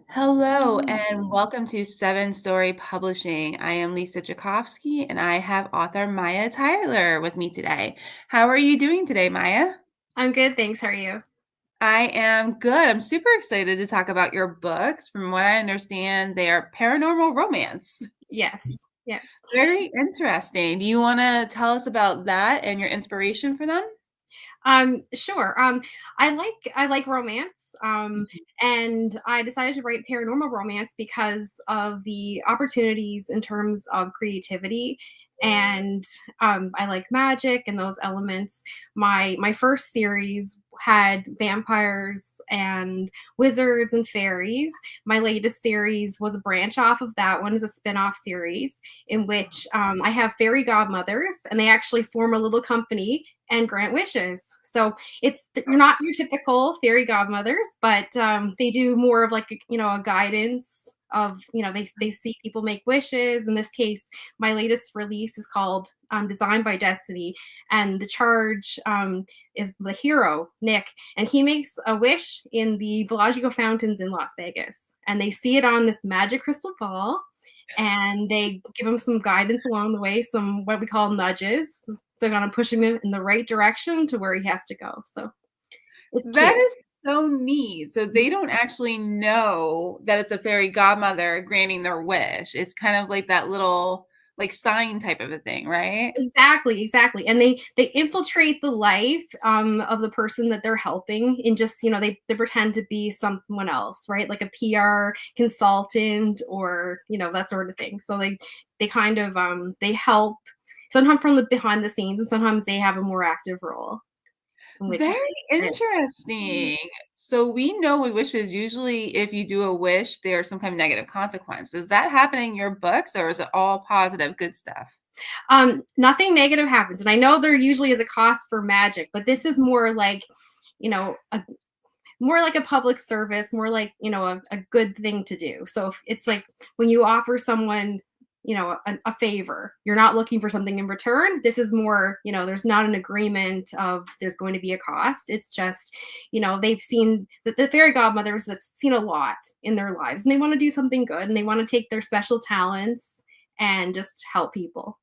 Hello and welcome to Seven Story Publishing. I am Lisa Jakovsky and I have author Maya Tyler with me today. How are you doing today, Maya? I'm good, thanks. How are you? I am good. I'm super excited to talk about your books. From what I understand, they are paranormal romance. Yes. Yeah. Very interesting. Do you want to tell us about that and your inspiration for them? Sure. I like romance. And I decided to write paranormal romance because of the opportunities in terms of creativity. And I like magic and those elements. My first series had vampires and wizards and fairies. My latest series was a branch off of that one, is a spin-off series in which I have fairy godmothers, and they actually form a little company and grant wishes. So it's you're not your typical fairy godmothers, but they do more of like a guidance of they see people make wishes. In this case, my latest release is called Designed by Destiny, and the charge is the hero Nick, and he makes a wish in the Bellagio fountains in Las Vegas, and they see it on this magic crystal ball, and they give him some guidance along the way, some what we call nudges. So gonna push him in the right direction to where he has to go. So it's That cute. is so neat. So they don't actually know that it's a fairy godmother granting their wish. It's kind of like that little like sign type of a thing, right? Exactly, exactly. And they infiltrate the life of the person that they're helping, and just they pretend to be someone else, right? Like a PR consultant, or that sort of thing. So they kind of they help sometimes from the behind the scenes, and sometimes they have a more active role in which Very interesting. So we know with wishes, usually if you do a wish, there's some kind of negative consequence. Does that happen in your books or is it all positive, good stuff? Nothing negative happens. And I know there usually is a cost for magic, but this is more like, a more like a public service, more like, a good thing to do. So if it's like when you offer someone, a favor, you're not looking for something in return. This is more, there's not an agreement of there's going to be a cost. It's just, they've seen that the fairy godmothers have seen a lot in their lives, and they want to do something good, and they want to take their special talents and just help people,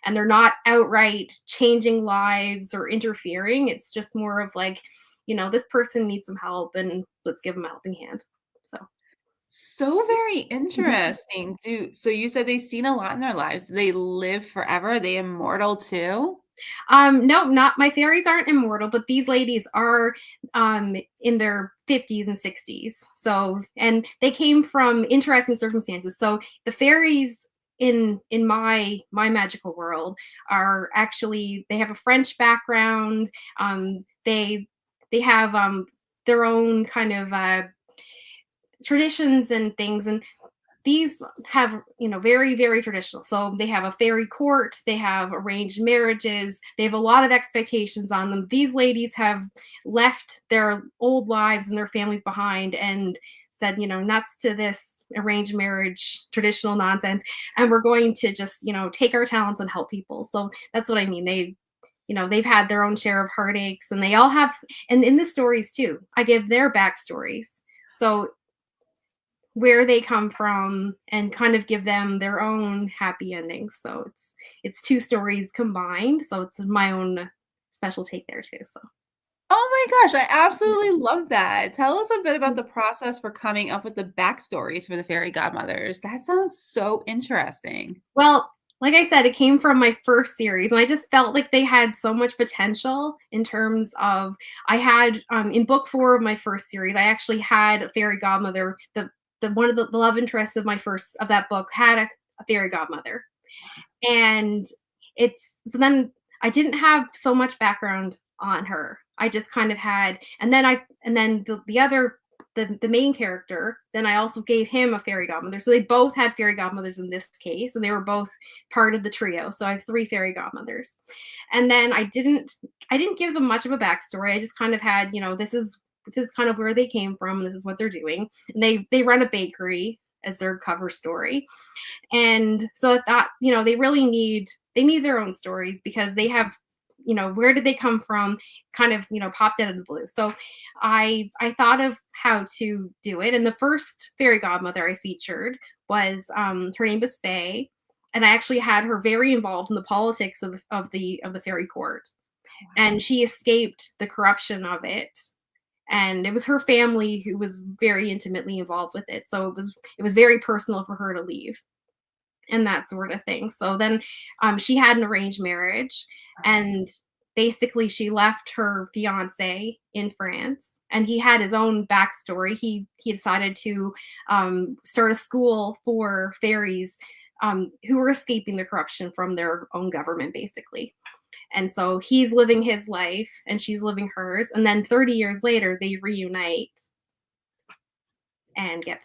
and they're not outright changing lives or interfering. It's just more of like, this person needs some help, and let's give them a helping hand. So So very interesting. So you said they've seen a lot in their lives. Do they live forever? Are they immortal too? no, not my fairies aren't immortal, but these ladies are in their 50s and 60s. So, and they came from interesting circumstances. So the fairies in my magical world are actually, they have a French background. They have their own kind of traditions and things, and these have, very very traditional. So they have a fairy court, they have arranged marriages, they have a lot of expectations on them. These ladies have left their old lives and their families behind, and said, nuts to this arranged marriage traditional nonsense, and we're going to just, take our talents and help people. So that's what I mean. They've had their own share of heartaches, and they all have, and in the stories too, I give their backstories. So where they come from, and kind of give them their own happy endings. So it's two stories combined. So it's my own special take there too. So Oh my gosh, I absolutely love that. Tell us a bit about the process for coming up with the backstories for the fairy godmothers. That sounds so interesting. well, like I said, it came from my first series, and I just felt like they had so much potential in terms of, I had in book 4 of my first series, I actually had a fairy godmother. The one of the love interests of my first of that book had a fairy godmother. And it's so then I didn't have so much background on her. I just kind of had, and then the other, the main character, then I also gave him a fairy godmother. So they both had fairy godmothers in this case, and they were both part of the trio. So I have 3 fairy godmothers. And then I didn't give them much of a backstory. I just kind of had, this is kind of where they came from, and this is what they're doing. And they run a bakery as their cover story. And so I thought, they really need their own stories, because they have where did they come from, kind of, popped out of the blue. So I thought of how to do it. And the first fairy godmother I featured was, her name was Faye. And I actually had her very involved in the politics of the fairy court. And she escaped the corruption of it. And it was her family who was very intimately involved with it. So it was very personal for her to leave and that sort of thing. So then, she had an arranged marriage, and basically she left her fiance in France, and he had his own backstory. He decided to, start a school for fairies, who were escaping the corruption from their own government, basically. And so he's living his life, and she's living hers. And then 30 years later, they reunite and get.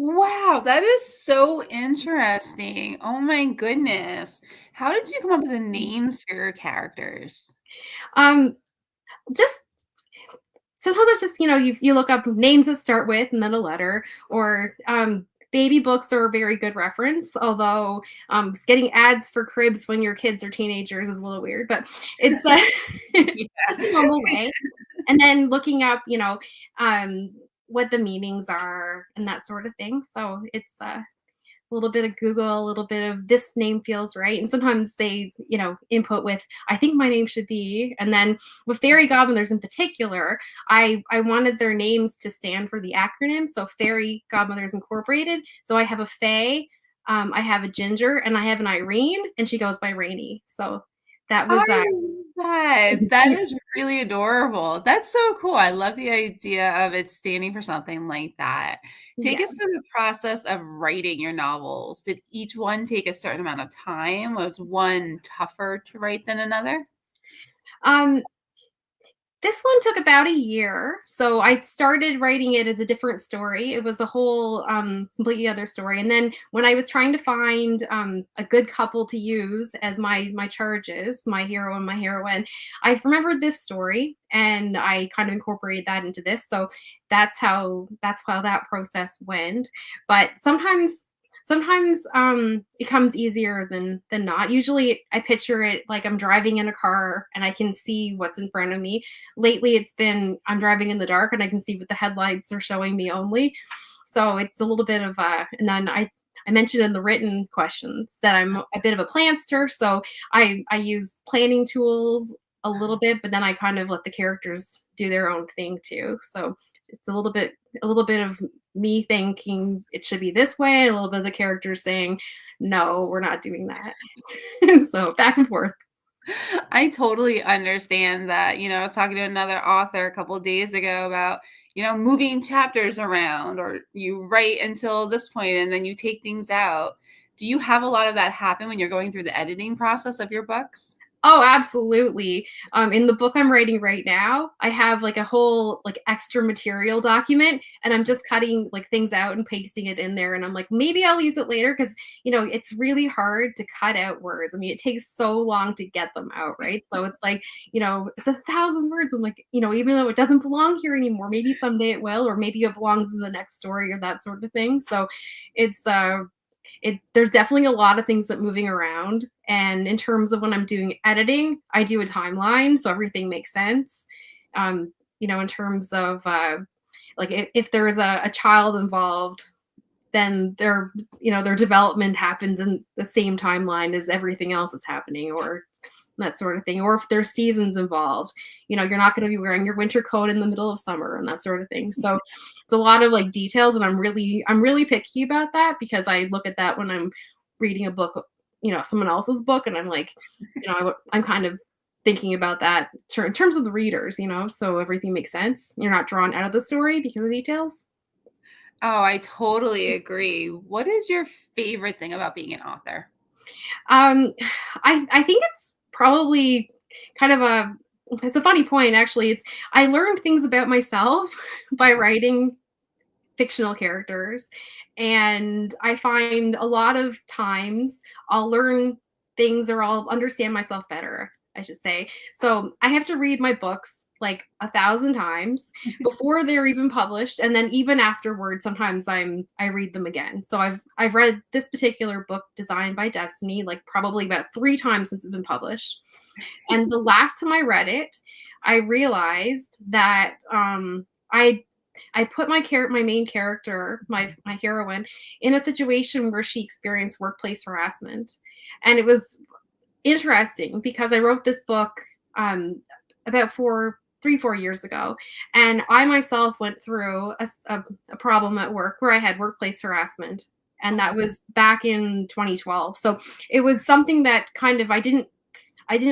Wow, that is so interesting. Oh my goodness. How did you come up with the names for your characters? Um, just sometimes it's just, you look up names that start with and then a letter, or baby books are a very good reference, although getting ads for cribs when your kids are teenagers is a little weird, but it's just a normal way. And then looking up, um, what the meanings are and that sort of thing. So it's a little bit of Google, a little bit of this name feels right. And sometimes they, input with, I think my name should be. And then with fairy godmothers in particular, I wanted their names to stand for the acronym. So Fairy Godmothers Incorporated. So I have a Faye, I have a Ginger, and I have an Irene, and she goes by Rainy. So that I was love that. That is really adorable. That's so cool. I love the idea of it standing for something like that. Take yeah. us through the process of writing your novels. Did each one take a certain amount of time? Was one tougher to write than another? Um, This one took about a year. So I started writing it as a different story. It was a whole, completely other story. And then when I was trying to find, a good couple to use as my charges, my hero and my heroine, I remembered this story, and I kind of incorporated that into this. So that's how that process went. But sometimes it comes easier than not. Usually I picture it like I'm driving in a car and I can see what's in front of me. Lately it's been I'm driving in the dark and I can see what the headlights are showing me only. So it's a little bit of and then I mentioned in the written questions that I'm a bit of a plannster, so I use planning tools a little bit, but then I kind of let the characters do their own thing too. So it's a little bit of me thinking it should be this way, a little bit of the characters saying, no, we're not doing that. So back and forth. I totally understand that. I was talking to another author a couple of days ago about, moving chapters around, or you write until this point and then you take things out. Do you have a lot of that happen when you're going through the editing process of your books? Oh, absolutely. In the book I'm writing right now, I have like a whole like extra material document, and I'm just cutting like things out and pasting it in there. And I'm like, maybe I'll use it later because it's really hard to cut out words. I mean, it takes so long to get them out, right? So it's like, it's 1,000 words. I'm like, even though it doesn't belong here anymore, maybe someday it will, or maybe it belongs in the next story or that sort of thing. So it's there's definitely a lot of things that moving around. And in terms of when I'm doing editing, I do a timeline so everything makes sense. In terms of like if there is a child involved, then their development happens in the same timeline as everything else is happening, or that sort of thing. Or if there's seasons involved, you're not going to be wearing your winter coat in the middle of summer and that sort of thing. So it's a lot of like details, and I'm really picky about that because I look at that when I'm reading a book, someone else's book, and I'm like, I'm kind of thinking about that in terms of the readers, so everything makes sense. You're not drawn out of the story because of details. Oh, I totally agree. What is your favorite thing about being an author? Um, I think it's probably kind of it's a funny point actually. I learned things about myself by writing fictional characters, and I find a lot of times I'll learn things or I'll understand myself better, I should say. So I have to read my books like 1,000 times before they're even published, and then even afterwards, sometimes I read them again. So I've read this particular book, Designed by Destiny, like probably about 3 times since it's been published. And the last time I read it, I realized that I put my main character, my heroine, in a situation where she experienced workplace harassment, and it was interesting because I wrote this book about 4 years ago, and I myself went through a problem at work where I had workplace harassment, and that was back in 2012. So it was something that kind of I didn't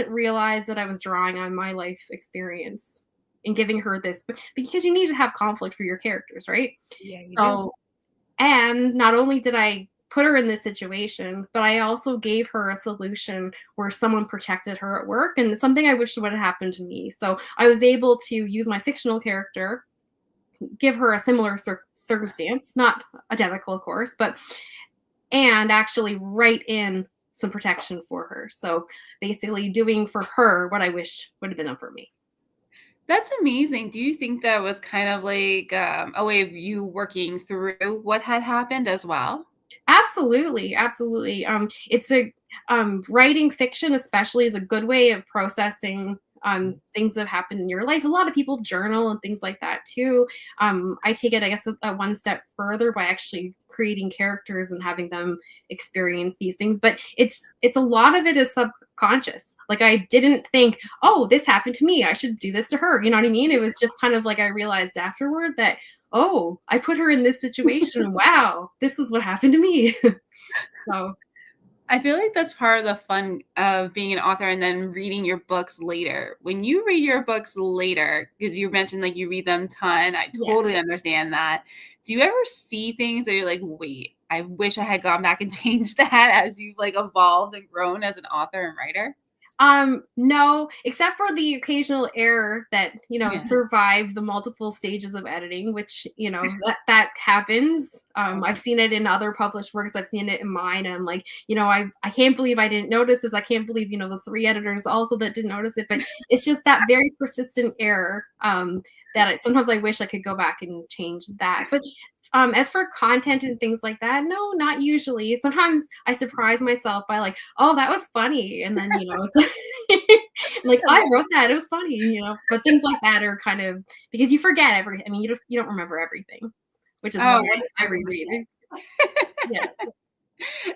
realize that I was drawing on my life experience and giving her this, because you need to have conflict for your characters, right? Yeah, you do. So, and not only did I put her in this situation, but I also gave her a solution where someone protected her at work, and it's something I wish would have happened to me. So I was able to use my fictional character, give her a similar circumstance, not identical, of course, but and actually write in some protection for her. So basically doing for her what I wish would have been done for me. That's amazing. Do you think that was kind of like a way of you working through what had happened as well? Absolutely, absolutely. It's a writing fiction, especially, is a good way of processing things that have happened in your life. A lot of people journal and things like that too. I take it, I guess, a one step further by actually creating characters and having them experience these things. But it's a lot of it is subconscious. Like I didn't think, oh, this happened to me, I should do this to her. You know what I mean? It was just kind of like I realized afterward that, oh, I put her in this situation. Wow, this is what happened to me. So, I feel like that's part of the fun of being an author and then reading your books later. When you read your books later, because you mentioned like you read them ton, I yeah. totally understand that. Do you ever see things that you're like, wait, I wish I had gone back and changed that as you've like evolved and grown as an author and writer? No, except for the occasional error that, Yeah. survived the multiple stages of editing, which, that happens. I've seen it in other published works. I've seen it in mine. And I'm like, I can't believe I didn't notice this. I can't believe, the 3 editors also that didn't notice it. But it's just that very persistent error, that sometimes I wish I could go back and change that. But as for content and things like that, no, not usually. Sometimes I surprise myself by like, oh, that was funny, and then it's like I wrote that, it was funny, But things like that are kind of, because you forget every. I mean, you don't remember everything, which is why Oh, I reread it. 100%. Yeah,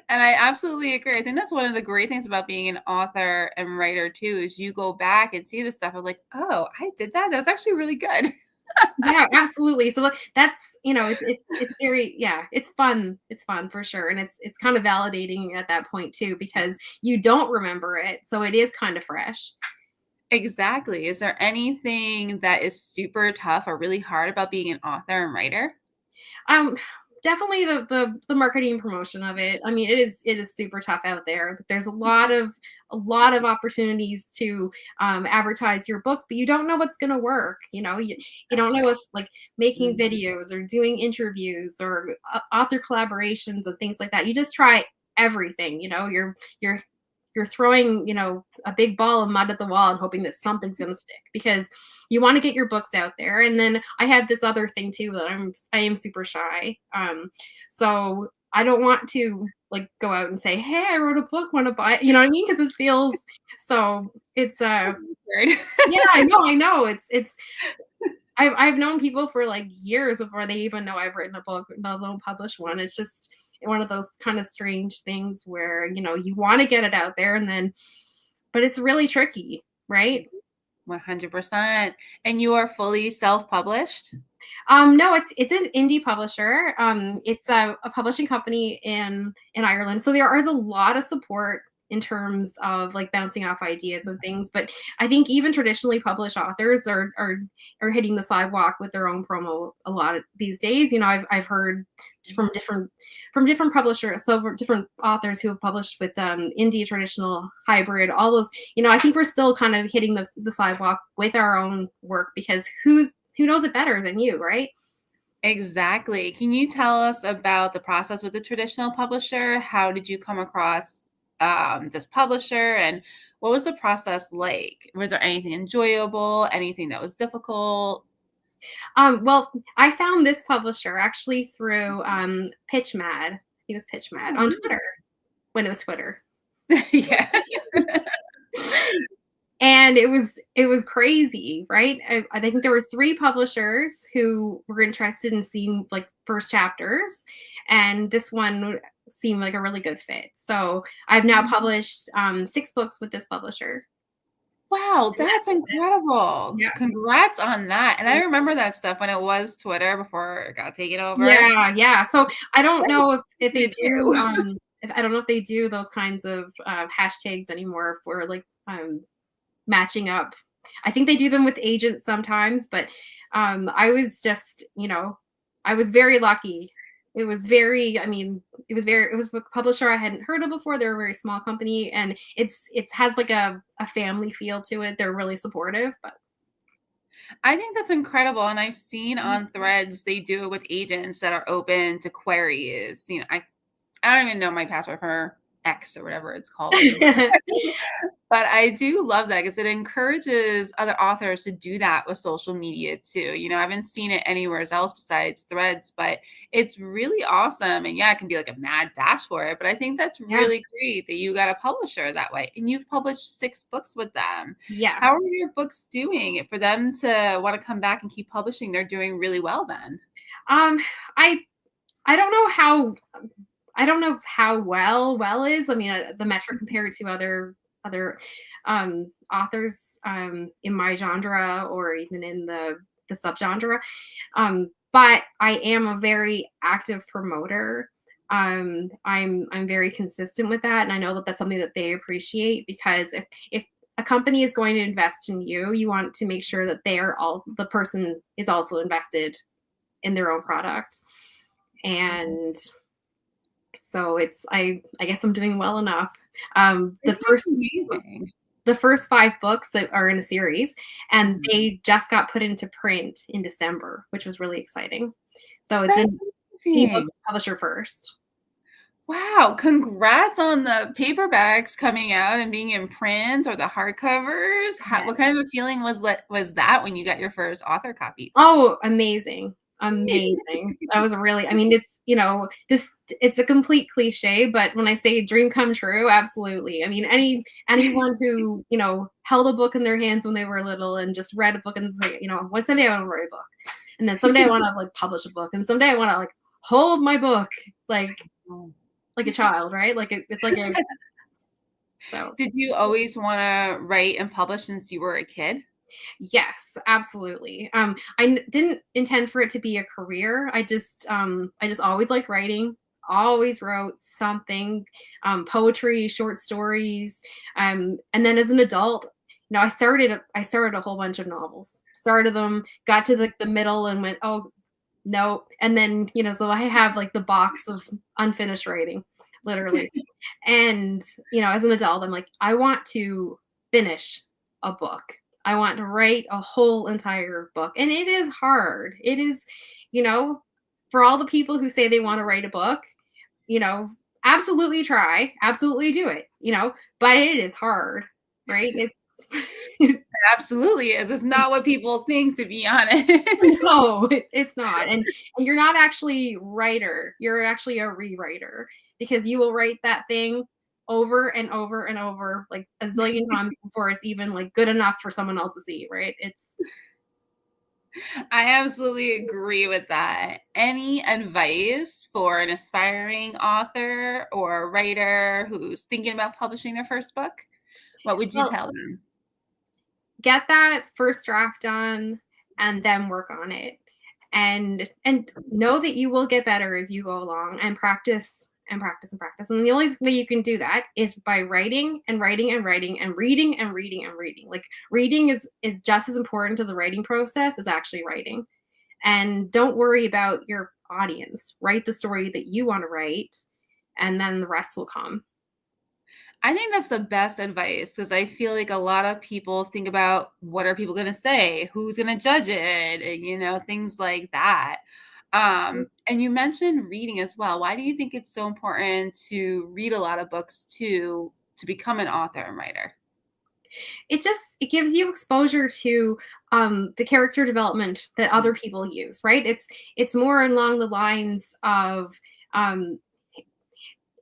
And I absolutely agree. I think that's one of the great things about being an author and writer too, is you go back and see the stuff. I'm like, oh, I did that. That was actually really good. yeah, absolutely. So that's it's very, yeah, it's fun. It's fun for sure, and it's kind of validating at that point too, because you don't remember it, so it is kind of fresh. Exactly. Is there anything that is super tough or really hard about being an author and writer? Um, Definitely the marketing and promotion of it. I mean, it is super tough out there. But there's a lot of opportunities to advertise your books, but you don't know what's going to work. You don't know if, like, making Mhm. videos or doing interviews or author collaborations and things like that. You just try everything. You're throwing, a big ball of mud at the wall and hoping that something's going to stick, because you want to get your books out there. And then I have this other thing too, that I am super shy. So I don't want to, like, go out and say, "Hey, I wrote a book, want to buy it?" You know what I mean? Because it feels so. It's That's weird. Yeah, I know. I've known people for like years before they even know I've written a book, let alone publish one. It's just one of those kind of strange things where, you want to get it out there, and then, but it's really tricky, right? 100%. And you are fully self-published? No, it's an indie publisher. It's a publishing company in Ireland, so there is a lot of support in terms of, like, bouncing off ideas and things. But I think even traditionally published authors are hitting the sidewalk with their own promo a lot of these days. I've heard from different publishers, so from different authors who have published with indie, traditional, hybrid, all those. I think we're still kind of hitting the sidewalk with our own work, because who knows it better than you, right? Exactly. Can you tell us about the process with the traditional publisher? How did you come across this publisher, and what was the process like? Was there anything enjoyable, anything that was difficult? Well, I found this publisher actually through Pitch Mad. He was Pitch Mad Oh, on nice. Twitter when it was Twitter. Yeah. And it was crazy, right? I think there were 3 publishers who were interested in seeing, like, first chapters, and this one seemed like a really good fit. So, I've now published, 6 books with this publisher, Wow, and that's that's incredible. yeah. Congrats on that. And I remember that stuff when it was Twitter before it got taken over. Yeah, yeah. So, I don't That is know if they crazy do, too. if I don't know if they do those kinds of, hashtags anymore for, like, matching up. I think they do them with agents sometimes, but I was just, I was very lucky. It was very, I mean, it was a publisher I hadn't heard of before. They're a very small company, and it has like a family feel to it. They're really supportive, but I think that's incredible. And I've seen on threads they do it with agents that are open to queries. I don't even know my password for X or whatever it's called anymore. But I do love that because it encourages other authors to do that with social media too. I haven't seen it anywhere else besides Threads, but it's really awesome. And yeah, it can be like a mad dash for it, but I think that's yeah, really great that you got a publisher that way. And you've published 6 books with them. How yes. are your books doing? For them to want to come back and keep publishing, they're doing really well then. Um, I I don't know how I don't know how well is. I mean, the metric compared to other authors in my genre or even in the subgenre. But I am a very active promoter. I'm very consistent with that, and I know that that's something that they appreciate because if a company is going to invest in you, you want to make sure that the person is also invested in their own product. And so I guess I'm doing well enough. Um, I the think that's first amazing. the first 5 books that are in a series, and Mhm. they just got put into print in December, which was really exciting. So it's in That's ebook amazing. publisher first. Wow, congrats on the paperbacks coming out and being in print or the hardcovers. What Yes. kind of a feeling was that when you got your first author copies? Oh, amazing. Amazing. That was really I mean, this it's a complete cliche, but when I say dream come true, absolutely. I mean, anyone who, held a book in their hands when they were little and just read a book and say, "One someday I wanna write a book. And then someday I wanna, like, publish a book, and someday I wanna, like, hold my book like Oh. like a child," right? Like, it's like a so Did you always wanna write and publish since you were a kid? yes, absolutely. Didn't intend for it to be a career. I just always liked writing. Always wrote something, poetry, short stories, and then as an adult, I started a whole bunch of novels. Started them, got to the middle, and went, oh no, and then so I have like the box of unfinished writing, literally. And as an adult, I'm like, I want to finish a book. I want to write a whole entire book. And it is hard. It is, you know, for all the people who say they want to write a book, you know, absolutely try, absolutely do it, but it is hard, right? It's Absolutely is. It's not what people think, to be honest. no, it's not. And you're not actually writer. You're actually a rewriter because you will write that thing over and over and over like a zillion times before it's even like good enough for someone else to see, right? It's I absolutely agree with that. Any advice for an aspiring author or writer who's thinking about publishing their first book? What would you well, tell them? get that first draft done and then work on it. And know that you will get better as you go along and practice and practice and practice. And the only way you can do that is by writing and writing and writing and reading and reading and reading. Like reading is just as important to the writing process as actually writing. And don't worry about your audience. Write the story that you want to write and then the rest will come. I think that's the best advice because I feel like a lot of people think about what are people going to say, who's going to judge it, and, things like that. And you mentioned reading as well. Why do you think it's so important to read a lot of books to become an author and writer? It gives you exposure to the character development that other people use, right? It's more along the lines of um,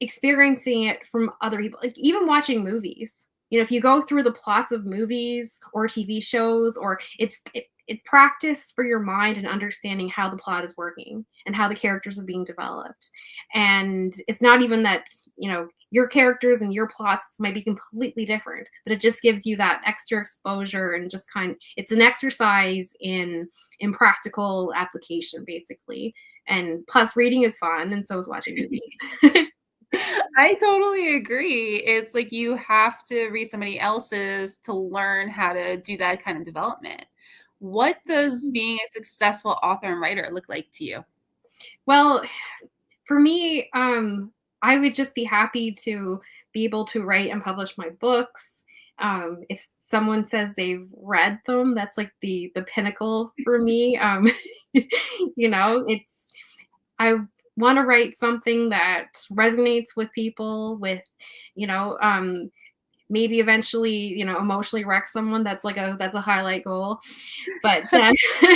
experiencing it from other people, like even watching movies. You know, if you go through the plots of movies or TV shows, or it's practice for your mind and understanding how the plot is working and how the characters are being developed. And it's not even that, you know, your characters and your plots might be completely different, but it just gives you that extra exposure and just it's an exercise in practical application basically. And plus reading is fun and so is watching movies. I totally agree. It's like you have to read somebody else's to learn how to do that kind of development. What does being a successful author and writer look like to you? Well, for me, I would just be happy to be able to write and publish my books. If someone says they've read them, that's like the pinnacle for me. You know, I want to write something that resonates with people, with you know, maybe eventually, you know, emotionally wreck someone. That's a highlight goal. But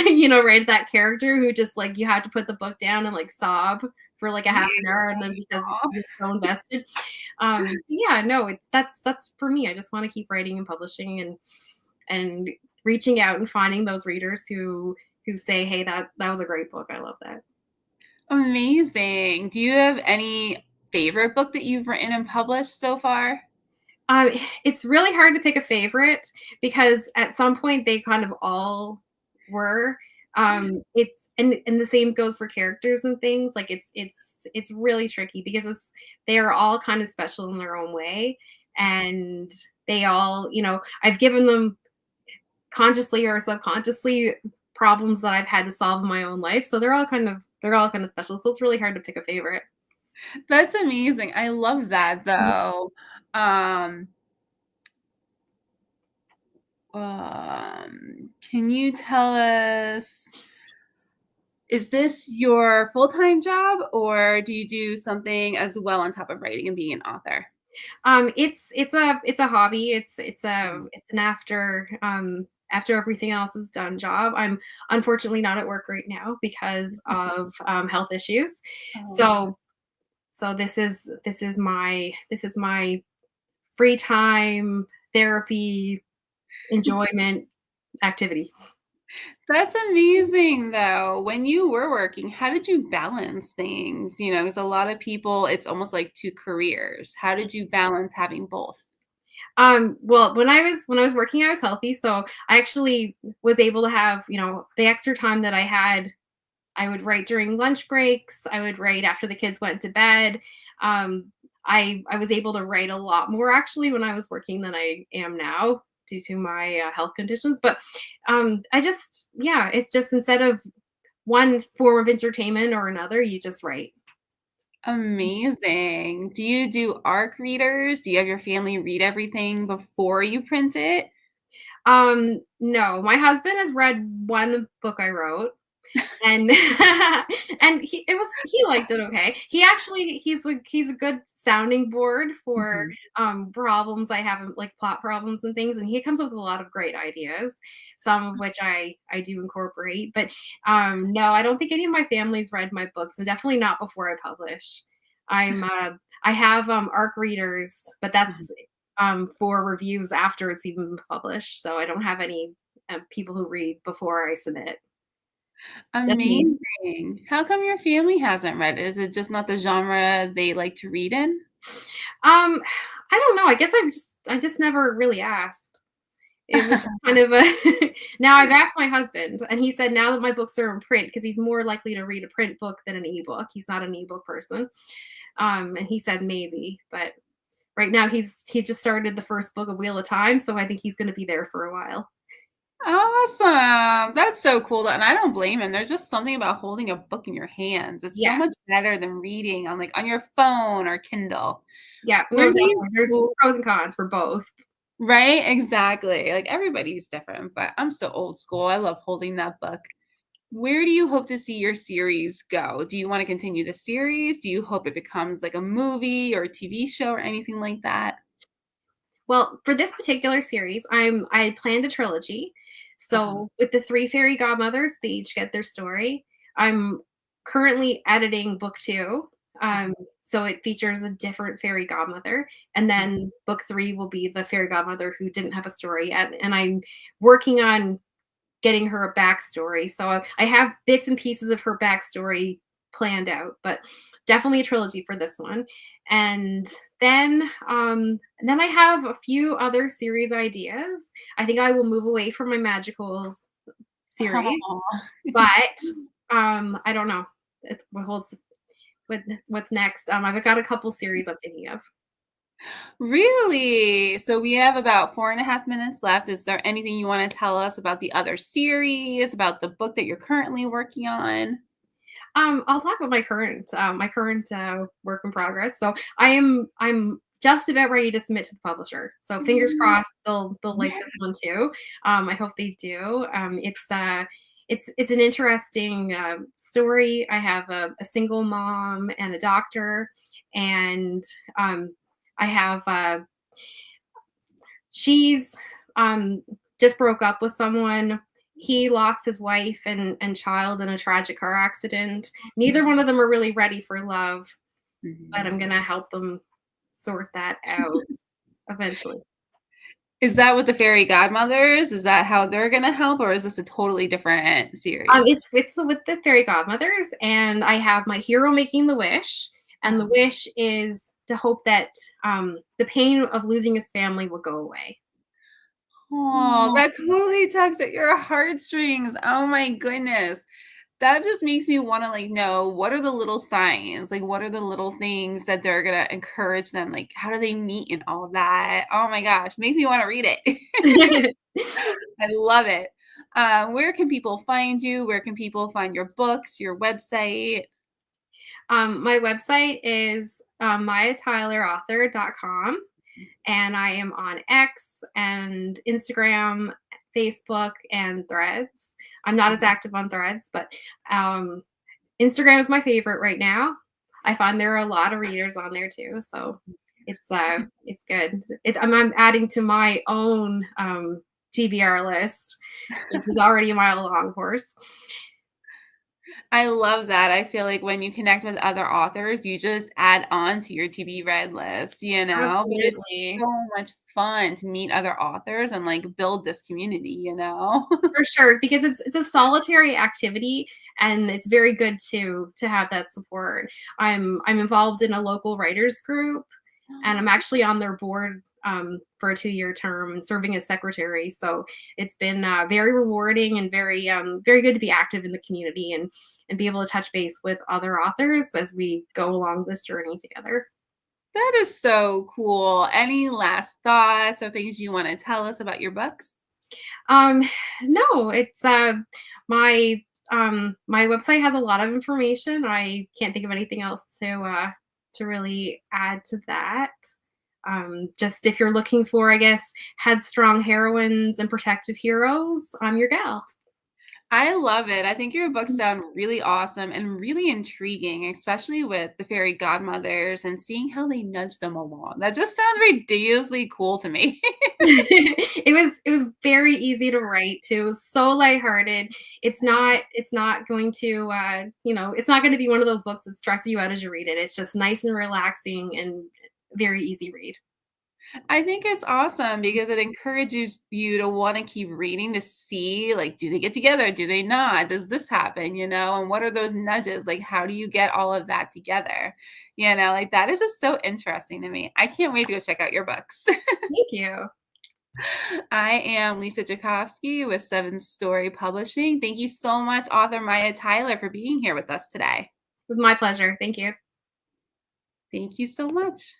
you know, right, that character who just like you have to put the book down and like sob for like a half an hour, and then because Aw. you're so invested. Yeah, no, it's that's for me. I just want to keep writing and publishing and reaching out and finding those readers who say, "Hey, that was a great book. I love that." Amazing. Do you have any favorite book that you've written and published so far? Um, it's really hard to pick a favorite because at some point they kind of all were. It's and the same goes for characters and things. Like it's really tricky because they are all kind of special in their own way, and they all, you know, I've given them consciously or subconsciously problems that I've had to solve in my own life. So they're all kind of special. So it's really hard to pick a favorite. That's amazing. I love that though. Um, can you tell us, is this your full-time job or do you do something as well on top of writing and being an author? It's a hobby. Mhm. It's an after everything else is done job. I'm unfortunately not at work right now because of health issues. Oh, So this is my free time therapy enjoyment activity. that's amazing though. When you were working, how did you balance things? You know, because a lot of people, it's almost like two careers. How did you balance having both? Well, when I was working, I was healthy, so I actually was able to have, you know, the extra time that I had. I would write during lunch breaks. I would write after the kids went to bed. Um, I was able to write a lot more actually when I was working than I am now due to my health conditions. But I just yeah, it's just instead of one form of entertainment or another, you just write. Amazing. Do you do ARC readers? Do you have your family read everything before you print it? No, my husband has read one book I wrote. And and he liked it okay. He's a good sounding board for Mhm. problems I have, like plot problems and things, and he comes up with a lot of great ideas, some of which I do incorporate. But no, I don't think any of my family's read my books, and definitely not before I publish. I have ARC readers, but that's Mhm. for reviews after it's even been published. So I don't have any people who read before I submit. Just me. Amazing. How come your family hasn't read it? Is it just not the genre they like to read in? I don't know. I guess I just never really asked. It was kind of a now I've asked my husband, and he said now that my books are in print, because he's more likely to read a print book than an ebook. He's not an ebook person. And he said maybe, but right now he just started the first book of Wheel of Time, so I think he's gonna be there for a while. Awesome. That's so cool, and I don't blame him. There's just something about holding a book in your hands. It's so much Yes. better than reading on, like, on your phone or Kindle. Yeah, Where no, do you definitely. There's pros and cons for both. Right? Exactly. Like, everybody's different, but I'm so old school. I love holding that book. Where do you hope to see your series go? Do you want to continue the series? Do you hope it becomes like a movie or a TV show or anything like that? Well, for this particular series, I planned a trilogy. Uh-huh. So with the 3 fairy godmothers, they each get their story. I'm currently editing book 2. Um, so it features a different fairy godmother, and then book 3 will be the fairy godmother who didn't have a story yet, and I'm working on getting her a backstory. So I have bits and pieces of her backstory planned out, but definitely a trilogy for this one. And then I have a few other series ideas. I think I will move away from my magical series, Aw. but I don't know what holds what's next. I've got a couple series I'm thinking of. Really? So we have about 4.5 minutes left. Is there anything you want to tell us about the other series, about the book that you're currently working on? I'll talk about my current work in progress. So I'm just about ready to submit to the publisher. So fingers Mm, crossed they'll like this one too. I hope they do. It's an interesting story. I have a single mom and a doctor, and I have she's just broke up with someone. He lost his wife and child in a tragic car accident. Neither one of them are really ready for love, but mhm. I'm gonna help them sort that out eventually. Is that with the fairy godmothers? Is that how they're gonna help, or is this a totally different series? It's with the fairy godmothers, and I have my hero making the wish, and the wish is to hope that the pain of losing his family will go away. Oh, that totally tugs at your heartstrings. Oh my goodness. That just makes me wanna, like, know what are the little signs, like, what are the little things that they're gonna encourage them, like, how do they meet and all that? Oh my gosh, makes me wanna read it. I love it. Where can people find you? Where can people find your books, your website? My website is mayatylerauthor.com, and I am on X and Instagram, Facebook, and Threads. I'm not as active on Threads, but um, Instagram is my favorite right now. I find there are a lot of readers on there too, so it's good. I'm adding to my own TBR list, which is already a mile long, of course. I love that. I feel like when you connect with other authors, you just add on to your to be read list, you know? But it's Absolutely. so much fun to meet other authors and, like, build this community, you know? For sure, because it's a solitary activity, and it's very good to have that support. I'm involved in a local writers group, and I'm actually on their board for a 2-year term and serving as secretary. So it's been very rewarding and very good to be active in the community and be able to touch base with other authors as we go along this journey together. That is so cool. Any last thoughts or things you wanna tell us about your books? Um, no, it's my my website has a lot of information. I can't think of anything else to really add to that. Just if you're looking for, I guess, headstrong heroines and protective heroes, I'm your gal. I love it. I think your books sound really awesome and really intriguing, especially with the fairy godmothers and seeing how they nudge them along. That just sounds ridiculously cool to me. It was very easy to write too, so lighthearted. It's not going to it's not going to be one of those books that stress you out as you read it. It's just nice and relaxing and very easy read. I think it's awesome because it encourages you to want to keep reading to see, like, do they get together? Do they not? Does this happen? You know, and what are those nudges? Like, how do you get all of that together? You know, like that is just so interesting to me. I can't wait to go check out your books. Thank you. I am Lisa Jakovsky with Seven Story Publishing. Thank you so much, author Maya Tyler, for being here with us today. It was my pleasure. Thank you. Thank you so much.